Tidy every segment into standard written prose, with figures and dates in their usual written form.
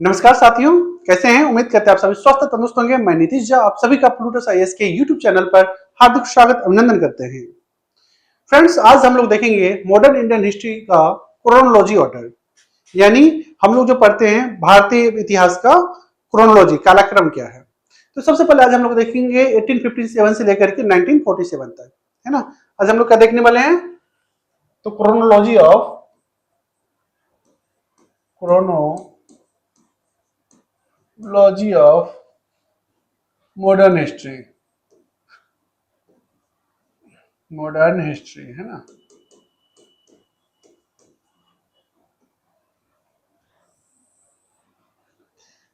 नमस्कार साथियों, कैसे हैं? उम्मीद करते हैं आप सभी स्वस्थ तंदुरुस्त होंगे। मैं नीतीश झा आप सभी का प्लूटस आईएएस के यूट्यूब चैनल पर हार्दिक स्वागत अभिनंदन करते हैं। फ्रेंड्स, आज हम लोग देखेंगे मॉडर्न इंडियन हिस्ट्री का क्रोनोलॉजी ऑर्डर, यानी हम लोग जो पढ़ते हैं भारतीय इतिहास का क्रोनोलॉजी कालक्रम क्या है। तो सबसे पहले आज हम लोग देखेंगे 1857 से लेकर के 1947 तक, है ना। आज हम लोग क्या देखने वाले हैं? तो क्रोनोलॉजी ऑफ मॉडर्न हिस्ट्री, है ना।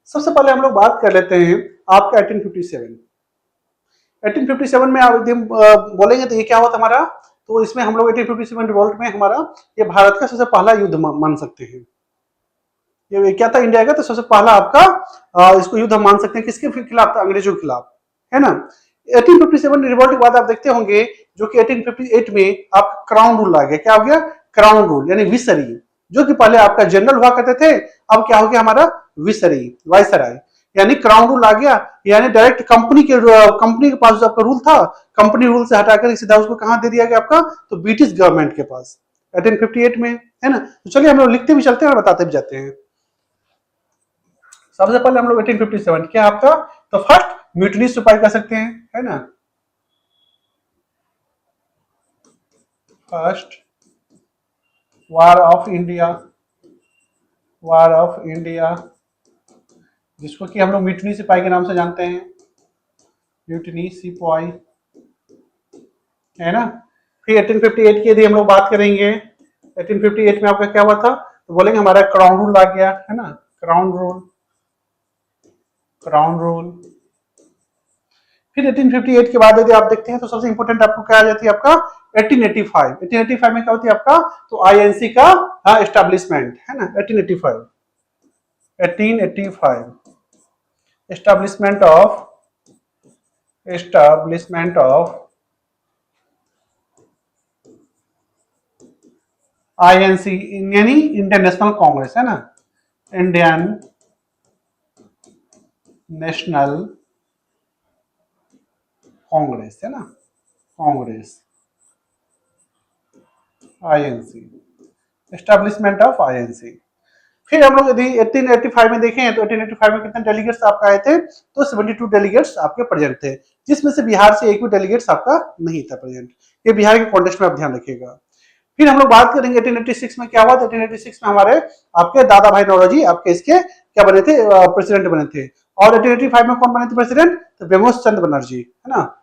सबसे पहले हम लोग बात कर लेते हैं आपका 1857। 1857 में आप यदि बोलेंगे तो ये क्या हुआ था हमारा? तो इसमें हम लोग 1857 रिवॉल्ट में हमारा ये भारत का सबसे पहला युद्ध मान सकते हैं। ये क्या था इंडिया का? तो सबसे पहला आपका इसको युद्ध हम मान सकते हैं। किसके खिलाफ था? अंग्रेजों के खिलाफ, है ना। 1857 रिवॉल्ट के बाद आप देखते होंगे जो कि 1858 में आप क्राउन रूल आ गया। क्या हो गया? क्राउन रूल यानी विसरी, जो कि पहले आपका जनरल हुआ करते थे, अब क्या हो गया हमारा? विसरी, वायसराय, यानी क्राउन रूल आ गया। यानी डायरेक्ट कंपनी के पास जो आपका रूल था, कंपनी रूल से हटाकर सीधा उसको कहां दे दिया गया आपका? तो ब्रिटिश गवर्नमेंट के पास 1858 में, है ना। तो चलिए हम लोग लिखते भी चलते हैं और बताते भी जाते हैं। सबसे पहले हम लोग 1857 क्या आपका? तो फर्स्ट म्यूटनी सिपाही कह सकते हैं, है ना। फर्स्ट वार ऑफ इंडिया, जिसको कि हम लोग म्यूटनी सिपाही के नाम से जानते हैं, म्यूटनी सिपाही, है ना। फिर 1858 की यदि हम लोग बात करेंगे, 1858 में आपका क्या हुआ था? तो बोलेंगे हमारा क्राउन रूल आ गया, है ना। Crown rule, crown rule. फिर 1858 के बाद यदि आप देखते हैं तो सबसे इंपॉर्टेंट आपको क्या आ जाती है? आपका 1885। 1885 में क्या होती है आपका? तो आईएनसी का एस्टेब्लिशमेंट, है ना। 1885, 1885 एस्टेब्लिशमेंट ऑफ आईएनसी, यानी इंडियन नेशनल कांग्रेस, है ना। इंडियन नेशनल कांग्रेस, है ना। Congress, INC, establishment of INC. फिर हम लोग यदि 1885 में देखें तो 1885 में कितने डेलीगेट्स आपका आए थे? तो 72 डेलीगेट्स आपके प्रेजेंट थे, जिसमें से बिहार से एक भी डेलीगेट्स आपका नहीं था प्रेजेंट। ये बिहार के कॉन्टेक्स्ट में आप ध्यान रखिएगा। फिर हम लोग बात करेंगे 1886 में क्या हुआ? 1886 में हमारे आपके दादा भाई नौरोजी आपके इसके क्या बने थे? प्रेसिडेंट बने थे। और 1885 में कौन बने थे प्रेसिडेंट? तो बेमोस चंद्र बनर्जी, है ना,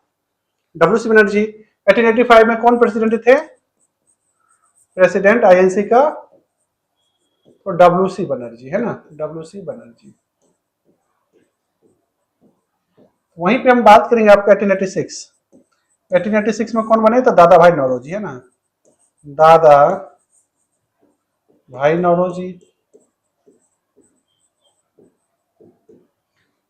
डब्ल्यू सी बनर्जी। 1885 में कौन प्रेसिडेंट थे? प्रेसिडेंट आईएनसी का? तो डब्ल्यू सी बनर्जी, है ना, डब्ल्यू सी बनर्जी। वहीं पे हम बात करेंगे आपका 1886। 1886 में कौन बने? तो दादा भाई नौरोजी, है ना, दादा भाई नौरोजी,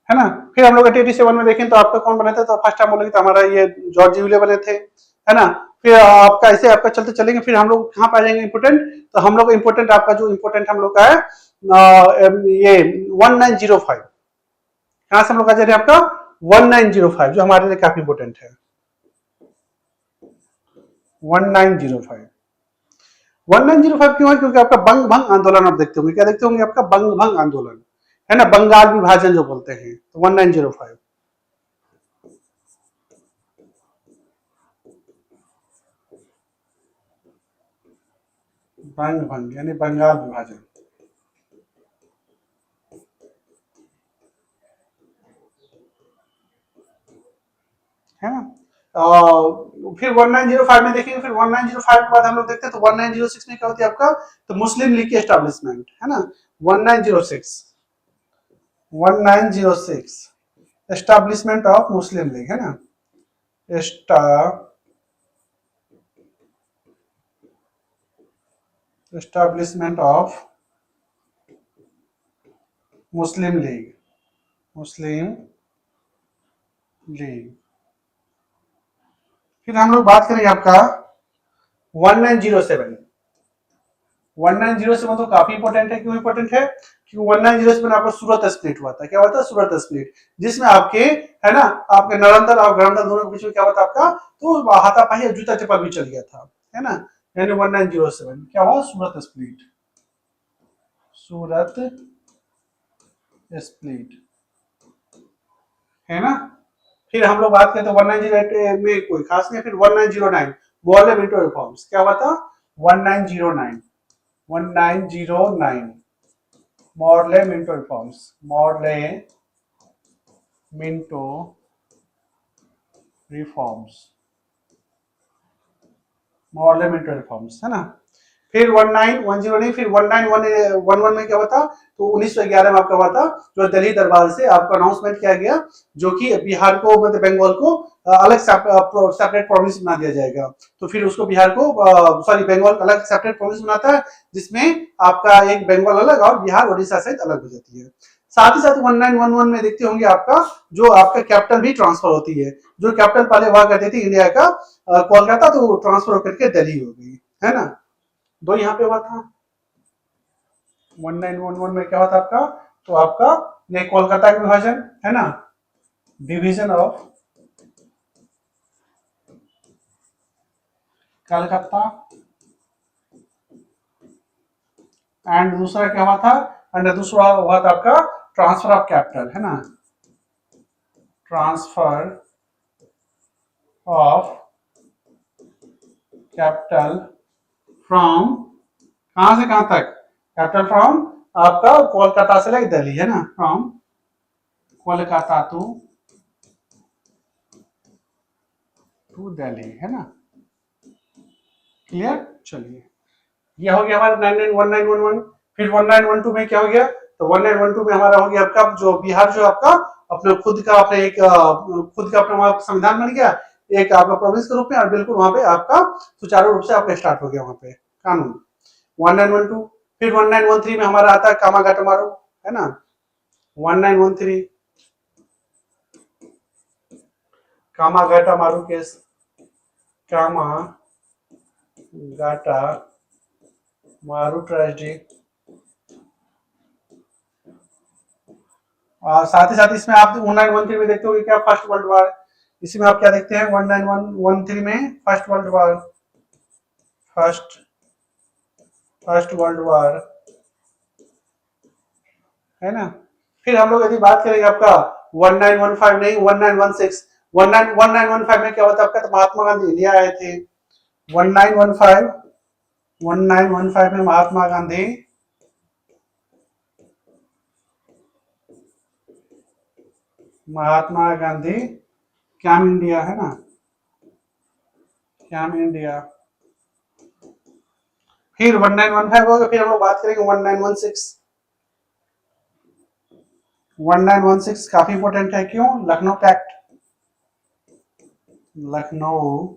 है ना। फिर हम लोग 1887 में देखें तो आपका कौन बने थे? तो फर्स्ट टाइम बोलेंगे तो हमारा ये जॉर्ज यूले बने थे, है ना। फिर आपका ऐसे आपका चलते चलेंगे, फिर हम लोग कहाँ पे आ जाएंगे इंपोर्टेंट? तो हम लोग इंपोर्टेंट आपका जो इंपोर्टेंट हम लोग का है ये 1905। कहाँ से हम लोग आ जा रहे हैं? आपका 1905 जो हमारे लिए काफी इंपोर्टेंट है। 1905, 1905 क्यों है? क्योंकि आपका बंग भंग आंदोलन आप देखते होंगे। क्या देखते होंगे? आपका बंग भंग आंदोलन, है ना, बंगाल विभाजन जो बोलते हैं। तो 1905 बंग भंग यानी बंगाल विभाजन, है ना। फिर 1905 में देखेंगे। फिर 1905 के बाद हम लोग देखते हैं तो 1906 में क्या होती है आपका? तो मुस्लिम लीग की एस्टेब्लिशमेंट, है ना। 1906, 1906 एस्टेब्लिशमेंट ऑफ मुस्लिम लीग, है ना। Establishment of Muslim league, Muslim league. फिर हम लोग बात करेंगे आपका 1907, 1907 तो काफी इंपॉर्टेंट है। क्यों इंपॉर्टेंट है? क्योंकि 1907 आपको सूरत स्प्लिट हुआ था। क्या हुआ था? सूरत स्प्लिट, जिसमें आपके, है ना, आपके नरंदल और गरंदल दोनों के बीच में क्या हुआ था आपका, तो हाथापाई और जूता चप्पल भी चल गया था, है ना। यानी 1907 क्या हुआ? सूरत स्प्लिट, सूरत स्प्लिट, है ना। फिर हम लोग बात करते हैं 1908 में कोई खास नहीं। फिर 1909 मोरले मिंटो रिफॉर्म्स, क्या हुआ था? 1909, 1909 Morley Minto reforms, Morley Minto reforms, Morley Minto reforms, है ना। फिर 1910 नहीं, फिर 1911 में क्या हुआ था? तो 1911 में आपका हुआ था, जो दिल्ली दरबार से आपका अनाउंसमेंट किया गया, जो कि बिहार को, मतलब बंगाल को अलग सेपरेट प्रोविंस बना दिया जाएगा। तो फिर उसको बिहार को, सॉरी, बंगाल अलग सेपरेट प्रोविंस बनाता है, जिसमें आपका एक बंगाल अलग और बिहार उड़ीसा सहित अलग हो जाती है। साथ ही साथ 1911 में देखते होंगे आपका, जो आपका कैपिटल भी ट्रांसफर होती है। जो कैपिटल पहले हुआ करती थी इंडिया का कोलकाता, तो ट्रांसफर होकर के दिल्ली हो गई, है ना। दो यहाँ पे हुआ था 1911 में। क्या हुआ था आपका? तो आपका ये कोलकाता का विभाजन, है ना, डिवीजन ऑफ कलकत्ता। एंड दूसरा क्या हुआ था? एंड दूसरा हुआ था आपका ट्रांसफर ऑफ कैपिटल, है ना, ट्रांसफर ऑफ कैपिटल फ्रॉम, कहां से कहां तक? कैपिटल फ्रॉम आपका कोलकाता से लेकर दिल्ली, है ना, फ्रॉम कोलकाता टू दिल्ली, है ना। क्लियर? चलिए, ये हो गया हमारा 1911। फिर 1912 में क्या हो गया? तो 1912 में हमारा हो गया आपका, जो बिहार, जो आपका अपना खुद का, अपने एक खुद का अपना वहाँ संविधान बन गया, एक आपका प्रोविंस के रूप में, और बिल्कुल वहां पे आपका सुचारू रूप से आपका स्टार्ट हो गया वहां पे कानून। 1912। फिर 1913 में हमारा आता है कामागाटा मारू, है ना, 1913 कामागाटा मारू केस, कामागाटा मारू ट्रेजेडी। और साथ ही साथ इसमें आप 1913 में देखते हो क्या, फर्स्ट वर्ल्ड वॉर। इसमें आप क्या देखते हैं 1913 में? First world war, first first world war, है ना। फिर हम लोग यदि बात करेंगे आपका 1915 नहीं, 1916, 1915 में क्या होता है आपका? तो महात्मा गांधी इंडिया आए थे। 1915, 1915 में महात्मा गांधी, महात्मा गांधी कैम इंडिया, है ना, कैम इंडिया। फिर 1915 होगा। फिर हम लोग बात करेंगे 1916, 1916 काफी इंपॉर्टेंट है। क्यों? Lucknow pact, Lucknow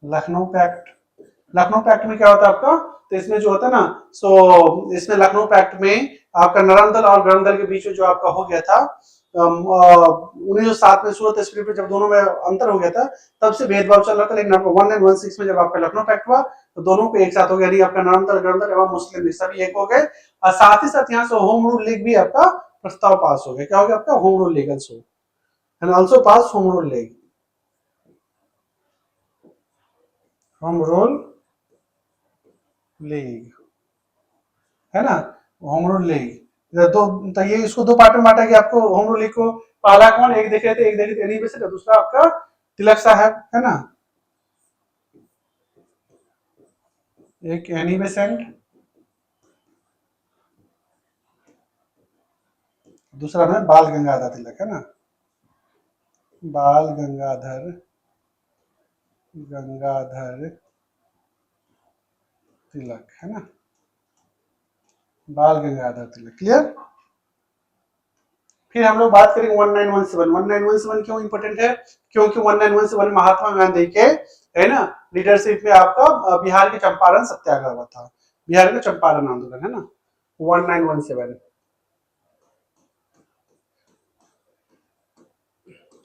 Lucknow pact. Lucknow pact में क्या होता है आपका? तो इसमें जो होता है ना, सो इसमें लखनऊ पैक्ट में आपका नरम दल और गरम दल के बीच में जो आपका हो गया था 1907 में सूरत स्प्लिट में, जब दोनों में अंतर हो गया था, तब से भेदभाव चल रहा था। लेकिन 1916 में जब आपका लखनऊ पैक्ट हुआ, तो दोनों को एक साथ हो गया, यानी आपका नरम दल, गरम दल एवं मुस्लिम लीग सभी एक हो गए। और साथ ही साथ यहाँ से होम रूल लीग भी आपका प्रस्ताव पास हो गया। क्या हो गया आपका? Home rule league also, and also pass home rule league, home rule league, है ना, होम रूल लीग। दो, तो ये इसको दो पार्ट में बांटा गया आपको होम रूल लीग को। पहला कौन? एक देख रहे थे, एक देखे थे एनी बेसेंट, दूसरा आपका तिलक साहब, है ना, एक एनी बेसेंट, दूसरा में बाल गंगाधर तिलक, है ना, बाल गंगाधर, गंगाधर तिलक, है ना, बाल गंगाधर तिलक। क्लियर? फिर हम लोग बात करेंगे 1917। 1917 क्यों इंपॉर्टेंट है? क्योंकि 1917 महात्मा गांधी के, है ना, लीडरशिप में आपका बिहार के चंपारण सत्याग्रह हुआ था, बिहार का चंपारण आंदोलन, है ना, 1917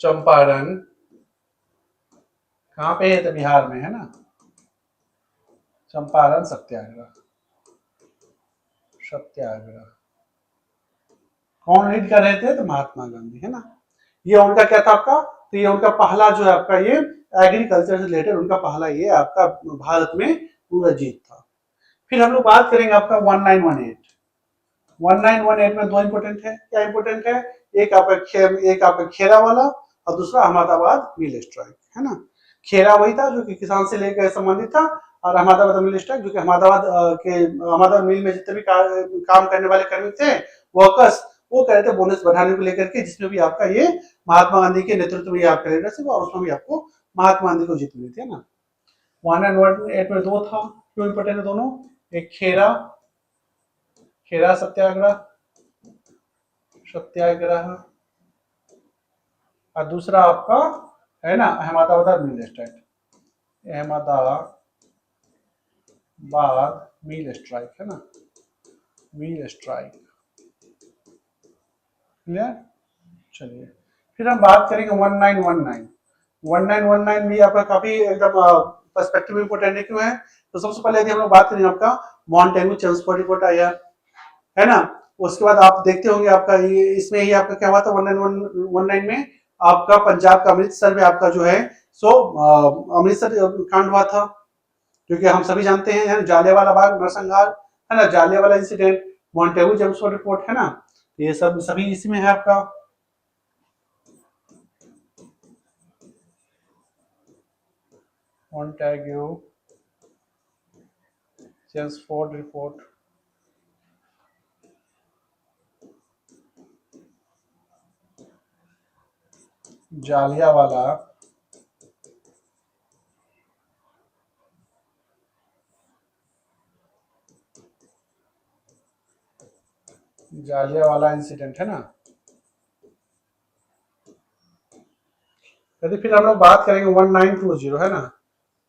चंपारण, कहाँ पे है? तो बिहार में, है ना, चंपारण सत्याग्रह, सत्याग्रह कौन लीड कर रहे थे? तो महात्मा गांधी, है ना। ये उनका क्या था आपका? तो ये उनका पहला जो है आपका ये एग्रीकल्चर से रिलेटेड उनका पहला ये आपका भारत में पूरा जीत था। फिर हम लोग बात करेंगे आपका 1918। 1918 में दो इंपोर्टेंट है। क्या इंपोर्टेंट है? एक आपका खेरा वाला और दूसरा अहमदाबाद मिल स्ट्राइक, है ना। खेरा वही था जो कि किसान से लेकर संबंधित था, और अहमदाबाद मिल स्ट्राइक जो कि अहमदाबाद मिल में जितने भी काम करने वाले कर्मी थे, वर्कर्स, वो कह रहे थे बोनस बढ़ाने को लेकर के, जिसमें भी आपका ये महात्मा गांधी के नेतृत्व में आपका लीडरशिप और उसमें भी आपको महात्मा गांधी को जीत मिली थी, है ना। 1918 में दो था। क्यों इंपोर्टेंट है दोनों? एक खेरा, खेरा सत्याग्रह, सत्याग्रह, और दूसरा आपका है ना अहमदाबाद मिल स्ट्राइक, अहमदाबाद मिल स्ट्राइक, है ना, मिल स्ट्राइक। क्लियर? चलिए फिर हम बात करेंगे 1919। 1919 भी आपका काफी एकदम पर्सपेक्टिव इंपोर्टेंट है। क्यों है? तो सबसे पहले यदि हम लोग बात करेंगे आपका मॉन्टेगू चेम्सफोर्ड रिपोर्ट आया, है ना। उसके बाद आप देखते होंगे आपका ये इसमें ही आपका क्या हुआ था 1919 में आपका पंजाब का अमृतसर में आपका जो है सो अमृतसर कांड हुआ था, क्योंकि हम सभी जानते हैं जालियांवाला बाग नरसंहार, है ना, Jallianwala incident, Montagu Chelmsford report, है ना। ये सब सभी इसी में है आपका। Montagu Chelmsford report, Jallianwala Jallianwala incident, है ना। यदि फिर हम लोग बात करेंगे 1920, है ना,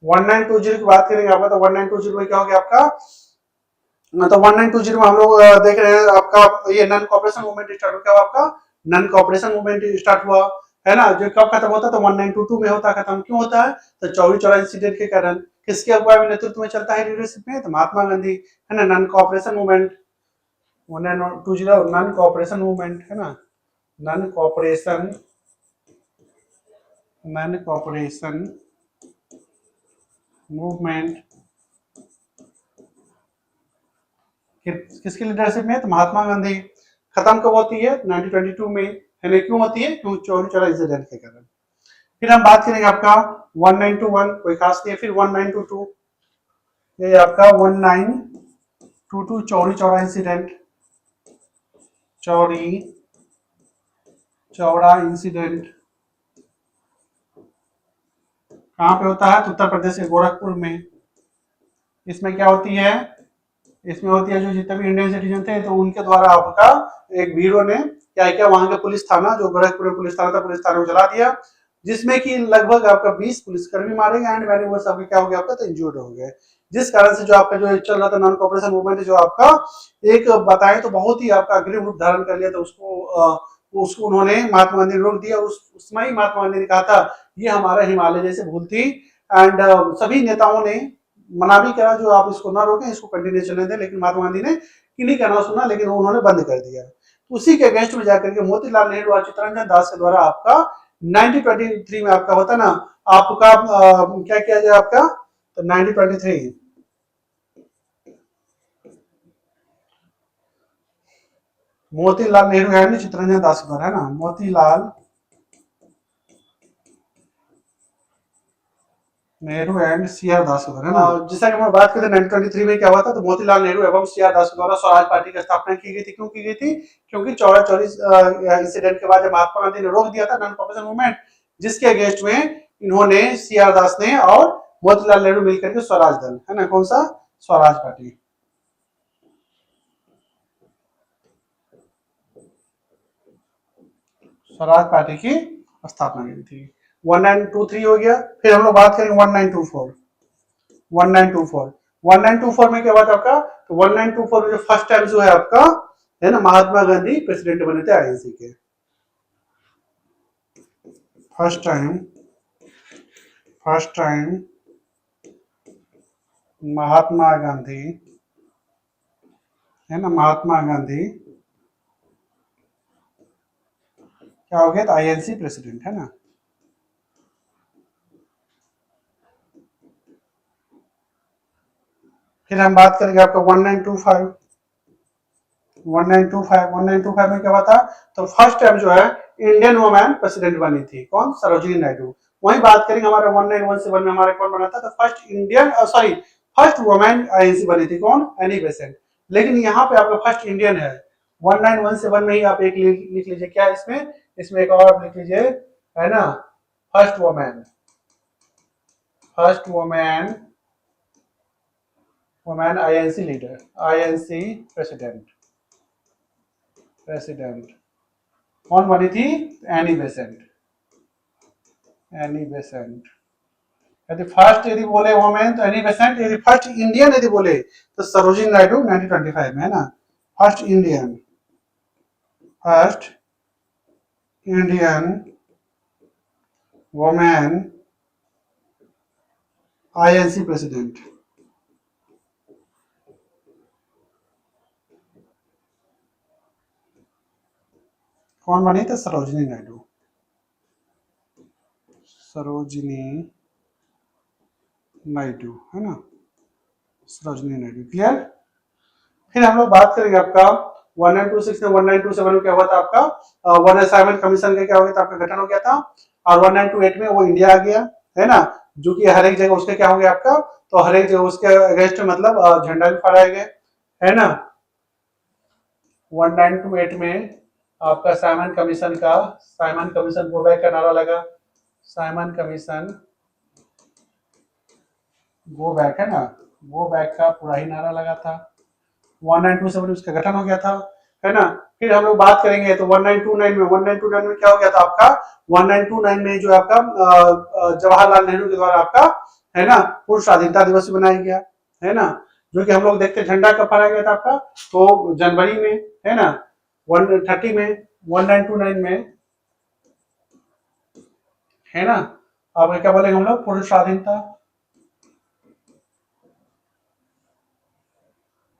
1920 की बात करेंगे आपका, तो 1920 में क्या हो गया आपका? तो 1920 में हम लोग देख रहे हैं आपका ये नॉन कॉपरेशन मूवमेंट स्टार्ट हो गया। आपका नॉन कॉपरेशन मूवमेंट स्टार्ट हुआ, है ना, जो कब खत्म होता है? तो 1922 में होता है खत्म। क्यों होता है? तो चौरी चौरा इंसिडेंट के कारण। किसके अगुवाई नेतृत्व में चलता है लीडरशिप में? तो महात्मा गांधी, है ना। Non cooperation movement 1920 non cooperation movement, है ना, non cooperation, non cooperation movement किसकी लीडरशिप में? तो महात्मा गांधी। खत्म कब होती है? 1922 में, है ना। क्यों होती है? क्यों? चौरी चौरा इंसिडेंट के कारण। फिर हम बात करेंगे आपका 1921, कोई खास नहीं है। फिर 1922, ये आपका 1922 चौरी चौरा इंसिडेंट, चौरी चौरा इंसिडेंट कहाँ पे होता है? तो उत्तर प्रदेश के गोरखपुर में। इसमें क्या होती है? इसमें होती है जो जितने भी इंडियन सिटीजन थे तो उनके द्वारा आपका एक ब्यूरो ने क्या किया, वहां का पुलिस थाना जो गोरखपुर में पुलिस थाना था, पुलिस थाने को जला दिया, जिसमें कि लगभग आपका 20 पुलिसकर्मी मारे गए एंड मैनी वर्स आपके क्या हो गया आपका? तो इंजर्ड हो गए। जिस कारण से जो आपका जो चल रहा था नॉन कॉपरेशन मूवमेंट जो आपका एक बताएं तो बहुत ही आपका अग्रिम रूप धारण कर लिया था, उसको उन्होंने महात्मा गांधी ने रोक दिया। उसमें ही महात्मा गांधी ने कहा था ये हमारा हिमालय जैसे भूल थी, एंड सभी नेताओं ने मना भी करा जो आप इसको ना रोकें, इसको कंटिन्यू चलने दें, लेकिन महात्मा गांधी ने किन्हीं का ना सुना, लेकिन उन्होंने बंद कर दिया। तो उसी के अगेंस्ट में जाकर के मोतीलाल नेहरू और चित्तरंजन दास के द्वारा आपका 1923 में आपका होता ना आपका क्या किया जाए आपका? तो 1923 मोतीलाल नेहरू है चित्तरंजन दास के द्वारा, है ना, Motilal Nehru and C R Das के द्वारा, है ना। जैसा कि हम बात करते हैं 1923 में क्या हुआ था, तो मोतीलाल नेहरू एवं सी आर दास के द्वारा स्वराज पार्टी की स्थापना की गई थी। क्यों की गई थी? क्योंकि चौरा चौरी इंसिडेंट के बाद जब महात्मा गांधी ने रोक दिया था नॉन कॉपरेशन मूवमेंट, जिसके अगेंस्ट में इन्होंने सी आर दास ने और मोतीलाल नेहरू मिलकर के स्वराज दल, है ना, कौन सा? स्वराज पार्टी, स्वराज पार्टी की स्थापना की थी। 1923 हो गया। फिर हम लोग बात करेंगे 1924। 1924 1924 में क्या बात आपका? तो 1924 में जो फर्स्ट टाइम जो है आपका, है ना, महात्मा गांधी प्रेसिडेंट बने थे आईएनसी के। फर्स्ट टाइम महात्मा गांधी, है ना, महात्मा गांधी क्या हो गया, आईएनसी प्रेसिडेंट, है ना। फिर हम बात करेंगे आपका 1925। 1925 में क्या हुआ था, तो फर्स्ट टाइम जो है इंडियन वुमेन प्रेसिडेंट बनी थी, कौन, सरोजिनी नायडू। वही बात करेंगे हमारे 1917 में हमारे कौन बना था, तो first Indian, sorry, first women INC बनी थी, कौन, एनी बेसेंट। लेकिन यहाँ पे आपका फर्स्ट इंडियन है 1917 में ही। आप एक लिख लीजिए, क्या इसमें, इसमें एक और लिख लीजिए, है ना, first women, first women, women INC leader, INC president, president कौन बनी थी, एनी बेसेंट, एनी बेसेंट। यदि फर्स्ट यदि बोले वुमेन तो एनी बेसेंट, यदि फर्स्ट इंडियन यदि बोले तो सरोजिनी नायडू 1925 में, है ना, first Indian, first Indian women INC president, कौन बनी, तो सरोजिनी नायडू, सरोजिनी नायडू, है ना, सरोजिनी नायडू, क्लियर। फिर हम लोग बात करेंगे आपका 1926 में, 1927 में क्या हुआ था आपका, वन असाइनमेंट कमीशन का क्या हो गया था, आपका गठन हो गया था। और 1928 में वो इंडिया आ गया, है ना, जो कि हर एक जगह उसके क्या हो गया आपका, तो हर एक जगह उसके अगेंस्ट मतलब झंडा भी फहराए गए, है ना। 1928 में आपका साइमन कमीशन का, साइमन कमीशन गो बैक का नारा लगा, साइमन कमीशन गो बैक, है ना, गो बैक का पूरा ही नारा लगा था। 1927 उसका गठन हो गया था, है ना। फिर हम लोग बात करेंगे तो 1929 में, 1929 में क्या हो गया था आपका, 1929 में जो आपका जवाहरलाल नेहरू के द्वारा आपका, है ना, पूर्ण स्वाधीनता दिवस बनाया गया, है ना, जो कि हम लोग देखते झंडा कब फहराया गया था आपका, तो जनवरी में, है ना, 130 में, 1929 में, है ना। अब क्या बोलेंगे हम लोग, पूर्ण स्वाधीनता,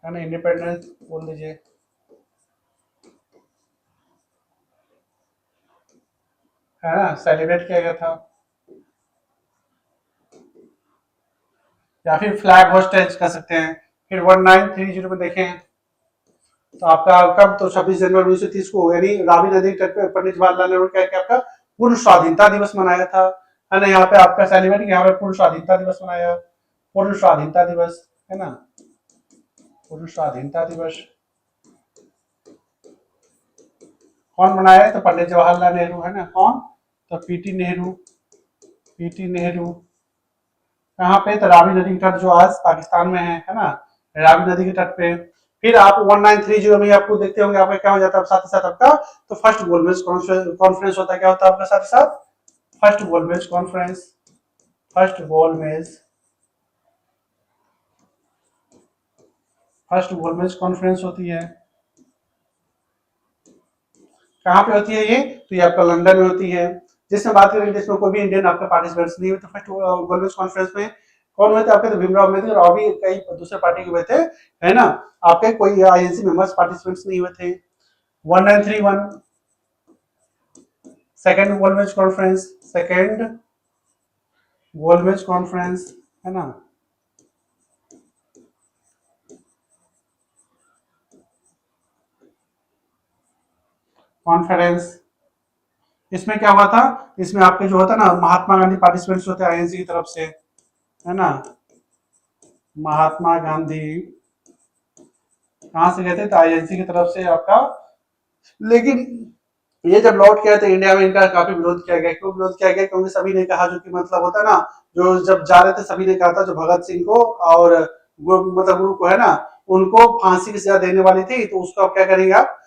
है ना, इंडिपेंडेंस बोल दीजिए, है ना, सेलिब्रेट किया गया था। या फिर फ्लैग होस्टेज कर सकते हैं। फिर 1930 में देखें तो आपका कब, तो 26 जनवरी 1930 को, यानी रावी नदी के तट पे पंडित जवाहरलाल नेहरू क्या क्या आपका पूर्ण स्वाधीनता दिवस मनाया था, है ना। यहाँ पे आपका सेलिब्रेट, यहाँ पे पूर्ण स्वाधीनता दिवस मनाया, पूर्ण स्वाधीनता दिवस, है ना, पूर्ण स्वाधीनता दिवस कौन मनाया है, तो पंडित जवाहरलाल नेहरू, है ना, कौन, तो पीटी नेहरू, पीटी नेहरू। कहाँ पे, तो रावी नदी के तट जो आज पाकिस्तान में है ना, रावी नदी के तट पे। फिर आप 1930 में आपको देखते होंगे आपका क्या हो जाता है, साथ ही साथ आपका तो फर्स्ट गोलमेज कॉन्फ्रेंस होता है, क्या होता है आपका साथ ही साथ, फर्स्ट गोलमेज कॉन्फ्रेंस, फर्स्ट गोलमेज, फर्स्ट गोलमेज कॉन्फ्रेंस होती है। कहाँ पे होती है ये, तो ये आपका लंदन में होती है। जिसमें बात करेंगे जिसमें कोई भी इंडियन आपका पार्टिसिपेंट्स नहीं हुए, तो फर्स्ट गोलमेज कॉन्फ्रेंस में कौन हुए थे आपके, तो भीमराव अम्बेडकर और भी कई दूसरे पार्टी के हुए थे, है ना। आपके कोई आईएनसी मेंबर्स पार्टिसिपेंट्स नहीं हुए थे। 1931 सेकेंड गोलमेज कॉन्फ्रेंस, सेकेंड गोलमेज कॉन्फ्रेंस, है ना, कॉन्फ्रेंस। इसमें क्या हुआ था, इसमें आपके जो होता ना महात्मा गांधी पार्टिसिपेंट्स होते आईएनसी की तरफ से, है ना, महात्मा गांधी कहाँ से गए थे, तो आईएनसी की तरफ से आपका। लेकिन ये जब लौट के आए तो इंडिया में इनका काफी विरोध किया गया, क्यों विरोध किया गया, क्योंकि सभी ने कहा, जो कि मतलब होता है ना, जो जब जा रहे थे सभी ने कहा था, जो भगत सिंह को और मतलब गुरु को, है ना, उनको फांसी की सजा देने वाली थी, तो उसको आप क्या करेंगे आप,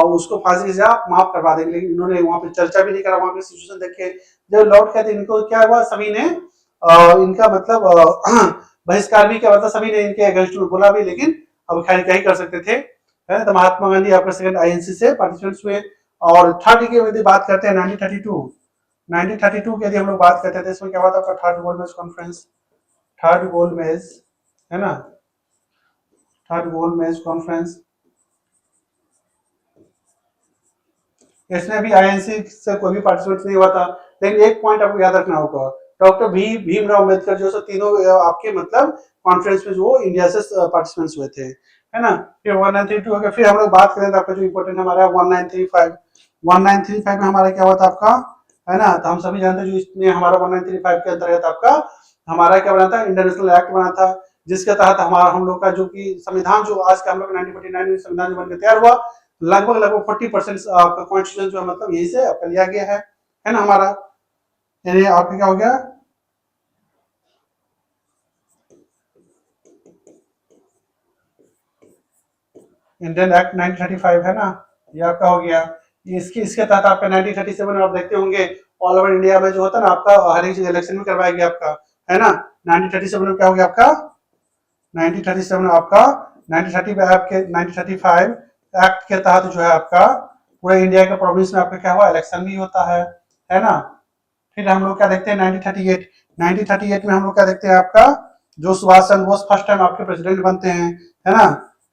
उसको फांसी की सजा माफ करवा देंगे। लेकिन इन्होंने वहां पे चर्चा भी नहीं करा, वहां पे सिचुएशन देख के जब लौट के आए तो इनको क्या हुआ, सभी ने इनका मतलब बहिष्कार भी किया, मतलब सभी ने इनके अगेंस्ट में बोला भी, लेकिन अब खैर क्या ही कर सकते थे, है ना। तो महात्मा गांधी आपका सेकंड आईएनसी से पार्टिसिपेंट्स हुए। और थर्ड की यदि बात करते हैं 1932, 1932 की यदि हम लोग बात करते हैं तो इसमें क्या हुआ था आपका थर्ड गोलमेज कॉन्फ्रेंस, थर्ड गोलमेज है ना, थर्ड गोल मैच कॉन्फ्रेंस। इसमें भी आईएनसी से कोई भी पार्टिसिपेट नहीं हुआ था, लेकिन एक पॉइंट आपको याद रखना होगा, डॉक्टर भीमराव अम्बेडकर जो तीनों आपके मतलब कॉन्फ्रेंस में जो इंडिया से पार्टिसिपेंट्स हुए थे, है ना। फिर 1932 हो गया। फिर हम लोग बात करें तो आपका जो इम्पोर्टेंट हमारा 1935 में हमारा क्या हुआ था आपका, है ना। तो हम सभी जानते हैं जो इसमें हमारा 1935 के अंतर्गत आपका हमारा क्या बना था, इंटरनेशनल एक्ट बना था, जिसके तहत हमारा हम लोग का जो कि संविधान जो आज का हम लोग 1949 में संविधान जो बनकर तैयार हुआ, लगभग लगभग 40% आपका कॉन्स्टिट्यूशन जो है मतलब यही से आपका लिया गया है ना हमारा। यानी आपका क्या हो गया, इंडियन एक्ट 1935 है ना, ये आपका हो गया। इसके तहत आपका 1937 में आप देखते होंगे ऑल ओवर इंडिया में जो होता है ना आपका हर एक जगह इलेक्शन में करवाया गया आपका, है ना। 1937 में क्या हो गया आपका, 1937 में आपका 1935 एक्ट के तहत जो है आपका पूरे इंडिया के प्रोविंस में आपका क्या हुआ, इलेक्शन भी होता है ना। फिर हम लोग क्या देखते हैं 1938 में हम लोग क्या देखते हैं आपका, जो सुभाष चंद्र बोस फर्स्ट टाइम आपके प्रेसिडेंट बनते हैं, है ना।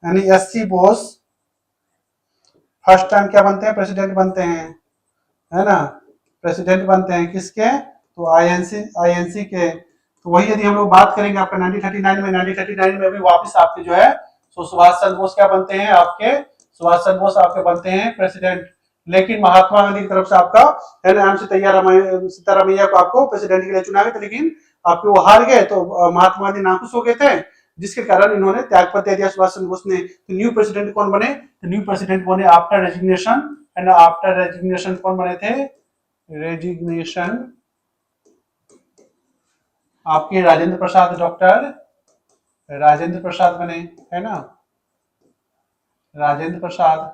यानी एससी बोस फर्स्ट टाइम क्या बनते हैं, प्रेसिडेंट बनते हैं, है ना। प्रेसिडेंट बनते हैं किसके, तो आईएनसी के। तो वही यदि हम लोग बात करेंगे आपका 1939 में भी वापस आपके जो है तो सुभाष चंद्र बोस क्या बनते हैं आपके, सुभाष चंद्र बोस आपके बनते हैं प्रेसिडेंट। लेकिन महात्मा गांधी की तरफ से आपका एम सीतारामैया को आपको प्रेसिडेंट के लिए चुना गया था, लेकिन आपके वो हार गए, तो महात्मा गांधी नाखुश हो गए थे, जिसके कारण इन्होंने त्यागपत्र दे दिया सुभाष चंद्र बोस ने। तो न्यू प्रेसिडेंट कौन बने, तो न्यू प्रेसिडेंट बने after resignation, and after resignation कौन बने थे, रेजिग्नेशन आपके राजेंद्र प्रसाद, डॉक्टर राजेंद्र प्रसाद बने, है ना, राजेंद्र प्रसाद।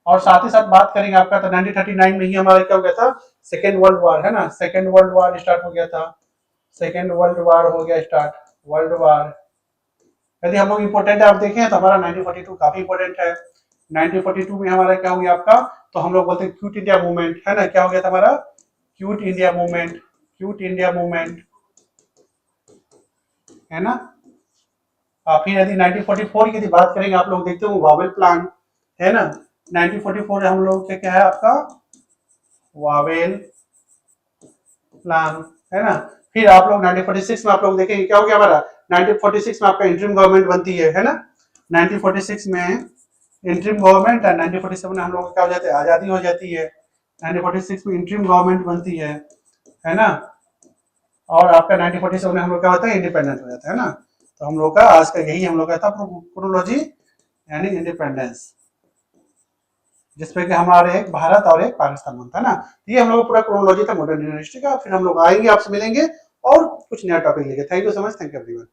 और साथ ही साथ बात करेंगे आपका तो 1939 में ही हमारा क्या हो गया था, सेकेंड वर्ल्ड वॉर, है ना, सेकेंड वर्ल्ड वॉर स्टार्ट हो गया था, सेकेंड वर्ल्ड वॉर हो गया स्टार्ट, वर्ल्ड वॉर। यदि हम लोग इंपोर्टेंट आप देखें तो हमारा 1942 काफी इंपोर्टेंट है। 1942 में हमारा क्या हो गया आपका, तो हम लोग बोलते हैं क्यूट इंडिया मूवमेंट, है ना, क्या हो गया था हमारा, cute India movement, cute India movement, है ना। फिर यदि 1944 की यदि बात करेंगे, आप लोग देखते हो वावेल प्लान, है ना। 1944 हम लोग क्या है आपका, वावेल प्लान, है ना। फिर आप लोग 1946 में आप लोग देखेंगे क्या हो गया हमारा, 1946 में आपका इंटरिम गवर्नमेंट बनती है ना। 1946 में इंटरिम गवर्नमेंट है, 1947 में हम लोग क्या हो जाते हैं, आजादी हो जाती है। 1946 में इंटरिम गवर्नमेंट बनती है ना। और आपका 1947 में हम लोग क्या होता है, इंडिपेंडेंट हो जाता है ना। तो हम लोग का आज का यही हम लोग का था क्रोनोलॉजी, यानी इंडिपेंडेंस, जिसपे कि हमारे एक भारत और एक पाकिस्तान बनता है ना। तो ये हम लोग पूरा क्रोनोलॉजी था मॉडर्न इंडियन हिस्ट्री का। फिर हम लोग आएंगे, आपसे मिलेंगे और कुछ नया टॉपिक लेके। Thank you so much, thank you everyone.